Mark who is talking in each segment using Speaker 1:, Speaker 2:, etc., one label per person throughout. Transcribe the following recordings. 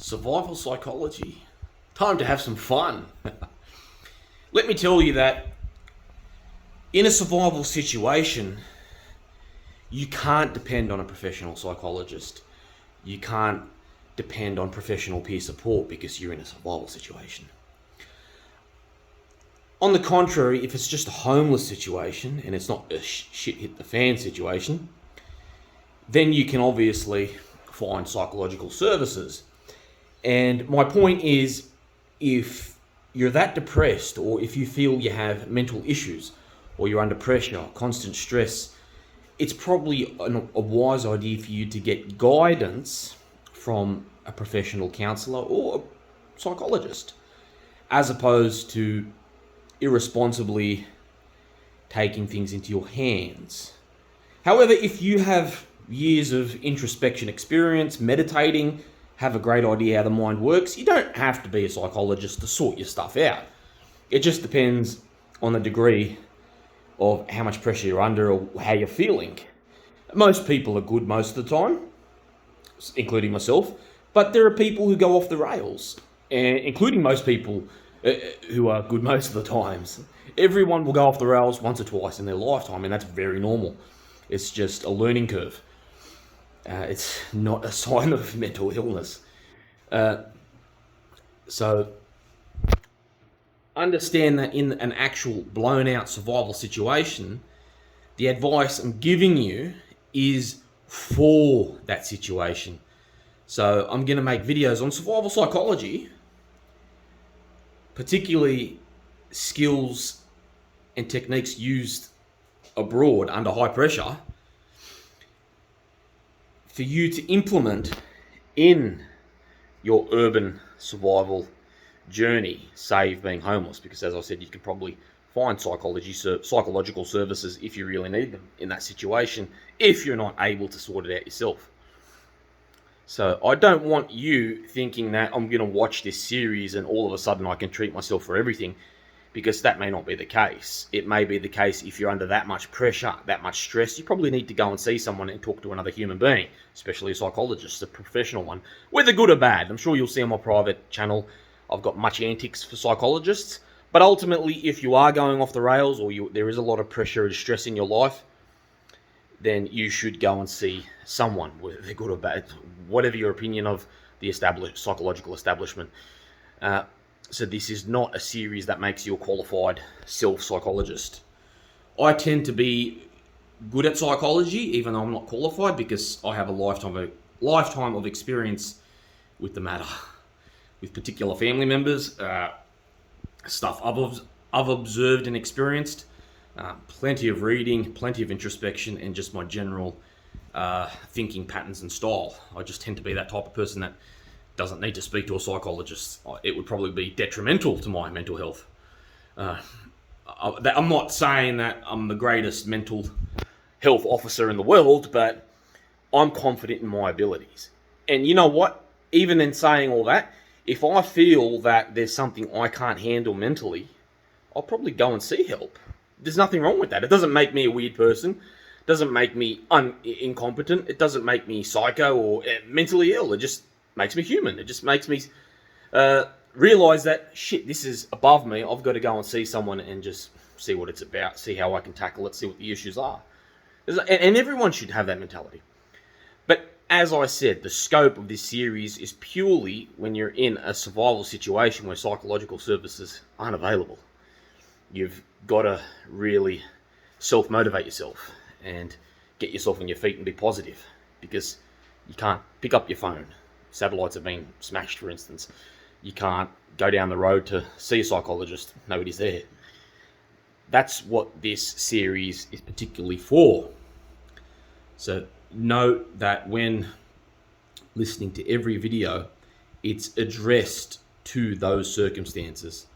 Speaker 1: Survival psychology. Time to have some fun. Let me tell you that in a survival situation, you can't depend on a professional psychologist. You can't depend on professional peer support because you're in a survival situation. On the contrary, if it's just a homeless situation and it's not a shit hit the fan situation, then you can obviously find psychological services. And my point is, if you're that depressed, or if you feel you have mental issues, or you're under pressure, constant stress, it's probably a wise idea for you to get guidance from a professional counsellor or a psychologist, as opposed to irresponsibly taking things into your hands. However, if you have years of introspection experience, meditating, have a great idea how the mind works, you don't have to be a psychologist to sort your stuff out. It just depends on the degree of how much pressure you're under or how you're feeling. Most people are good most of the time, including myself, but there are people who go off the rails, including most people who are good most of the times. Everyone will go off the rails once or twice in their lifetime, and that's very normal. It's just a learning curve. It's not a sign of mental illness. So understand that in an actual blown out survival situation, the advice I'm giving you is for that situation. So I'm going to make videos on survival psychology, particularly skills and techniques used abroad under high pressure, for you to implement in your urban survival journey, save being homeless. Because as I said, you can probably find psychological services if you really need them in that situation, if you're not able to sort it out yourself. So I don't want you thinking that I'm going to watch this series and all of a sudden I can treat myself for everything, because that may not be the case. It may be the case if you're under that much pressure, that much stress, you probably need to go and see someone and talk to another human being, especially a psychologist, a professional one, whether good or bad. I'm sure you'll see on my private channel, I've got much antics for psychologists. But ultimately, if you are going off the rails, or there is a lot of pressure and stress in your life, then you should go and see someone, whether they're good or bad, whatever your opinion of the psychological establishment. So this is not a series that makes you a qualified self-psychologist. I tend to be good at psychology, even though I'm not qualified, because I have a lifetime of experience with the matter, with particular family members, stuff I've observed and experienced, plenty of reading, plenty of introspection, and just my general thinking patterns and style. I just tend to be that type of person that doesn't need to speak to a psychologist. It would probably be detrimental to my mental health. I'm not saying that I'm the greatest mental health officer in the world, but I'm confident in my abilities. And you know what? Even in saying all that, if I feel that there's something I can't handle mentally, I'll probably go and see help. There's nothing wrong with that. It doesn't make me a weird person. It doesn't make me incompetent. It doesn't make me psycho or mentally ill. It just makes me human. It just makes me realize that, shit, this is above me. I've got to go and see someone and just see what it's about, see how I can tackle it, see what the issues are. And everyone should have that mentality. But as I said, the scope of this series is purely when you're in a survival situation where psychological services aren't available. You've got to really self-motivate yourself and get yourself on your feet and be positive, because you can't pick up your phone. Satellites have been smashed, for instance. You can't go down the road to see a psychologist. Nobody's there. That's what this series is particularly for. So note that when listening to every video, it's addressed to those circumstances.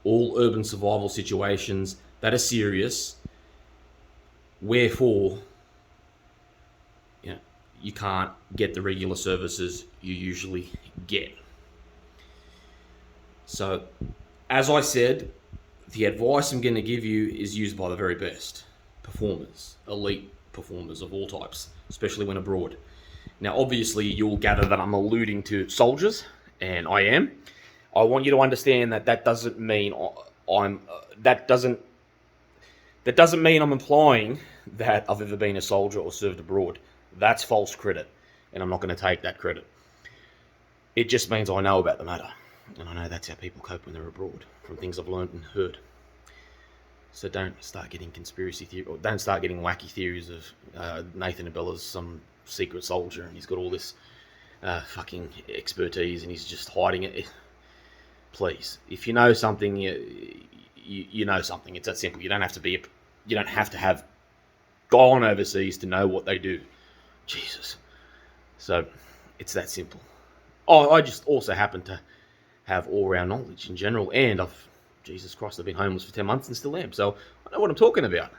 Speaker 1: All urban survival situations that are serious, wherefore you can't get the regular services you usually get. So, as I said, the advice I'm going to give you is used by the very best performers, elite performers of all types, especially when abroad. Now, obviously, you'll gather that I'm alluding to soldiers and I am. I want you to understand that that doesn't mean I'm that doesn't mean I'm implying that I've ever been a soldier or served abroad. That's false credit, and I'm not going to take that credit. It just means I know about the matter, and I know that's how people cope when they're abroad, from things I've learned and heard. So don't start getting conspiracy theory, or don't start getting wacky theories of Nathan Abella's some secret soldier and he's got all this fucking expertise and he's just hiding it. Please, if you know something, you know something. It's that simple. You don't have to have gone overseas to know what they do. Jesus. So it's that simple. Oh, I just also happen to have all-round knowledge in general, and Jesus Christ, I've been homeless for 10 months and still am. So I know what I'm talking about.